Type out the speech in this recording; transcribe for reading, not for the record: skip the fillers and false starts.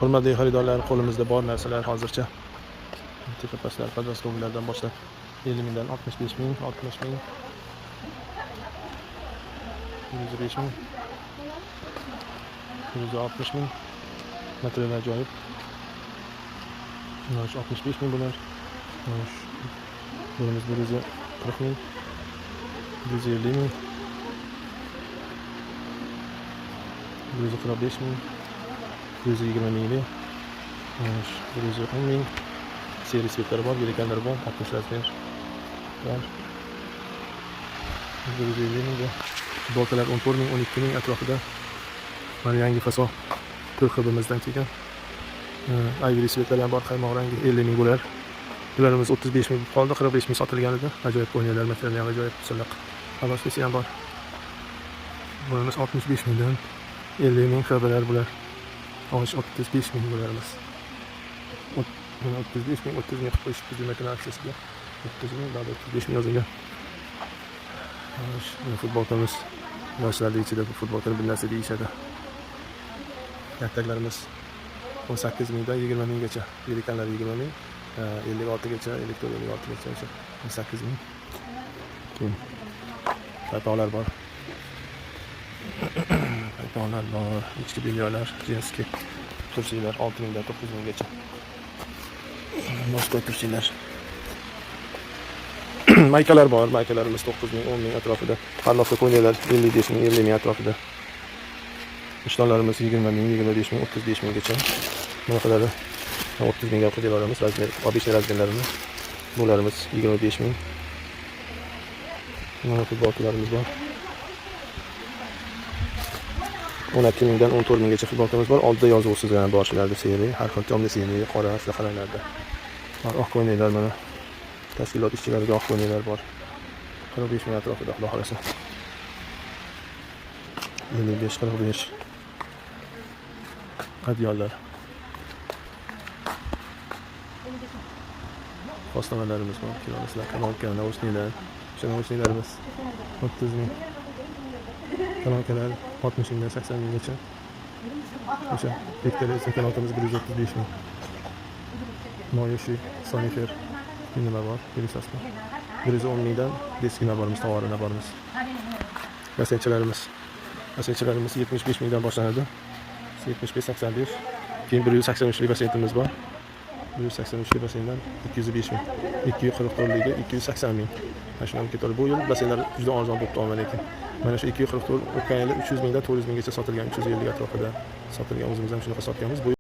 Hurmatli xaridorlar, qo'limizda bor narsalar hozircha. Tepa pastlar, podrostkovlardan boshlab 50 mingdan 65 ming, 60 ming, 105 ming, 160 ming. Material ajoyib. 65 ming bular. Bunimiz 140 ming, 150 ming, 145 ming, 120 mingli, 110 ming. Seri svetlari bor, yelkanlar bor, 60 razmer bor. 150 ming. Boltalar 14 ming, 12 ming atrofida. Mana yangi fason 4 xibimizdan kelgan. Ivory svetlari ham bor, qaymoq rangi 50 ming bo'lar. Bularimiz 35 ming qoldi, 45 ming sotilgan edi. Ajoyib o'yinlar, material ham ajoyib, silliq. Xaloslisi ham bor. Bularimiz 65 mingdan 50 ming xabarlar bular. 35 ming bularimiz. 35 ming, 30 ming qo'yishib xizmatini aksiyasiga 30 ming, 35 ming yozilgan. Futbolkamiz yoshlar ichida bu futbolkani bir narsa deyishadi. Yaktaklarimiz 18 mingdan 20 minggacha, yelkanlar 20 ming, 56 gacha, 56 gacha, 18 ming. Keyin paypoqlar bor. Paypoqlar bor, ichki bilyolar, jinski kursilar 6 mingdan 9 minggacha. Boshqa kursilar. Maykalar bor, maykalarimiz 9 ming, 10 ming atrofida. Qarloqda qo'ynilar 55 ming, 50 ming atrofida. Ishtonlarimiz 20 ming, 25 ming, 35 minggacha. Bunaqalari 30 mingga qo'yib olamiz. Razmer, obishli razmerlarimiz. Bularimiz 25 ming. Mana futbolkalarimiz bor. 12 mingdan 14 minggacha futbolkamiz bor. Oldida yozuvsiz yana bor shularda seriya, har xil tomli seriya, qora saharlarda. Oq qo'ynilar mana. Tashkilot ishchilariga oq qo'ynilar bor. 45 ming atrofida xudo xolasa. 55-45 qadyonlar. Postamalarimiz bor. Kilometlar, kanalkalar, nausnilar. Nausnilarimiz 30 ming. Kanalkalar 60 mingdan 80 minggacha. O'sha beklar esa kanalkamiz 135 ming. Moyoshi, Sonifer nima bor? Bilisasizmi? 110 mingdan deskina bormiz, tovarina bormiz. Basenchalarimiz 75 mingdan boshlanadi. 75-85. Keyin 183 li basentimiz bor. 183 li basendan 205 ming. 244 liga 280 ming. Mana shundan ketadi. Bu yil basenlar juda arzon bo'lib qolgan lekin. Mana shu 244 o'tgan yili 300 mingdan 400 minggacha sotilgan, 350 atrofida sotilgan. O'zimiz ham shunaqa sotganmiz.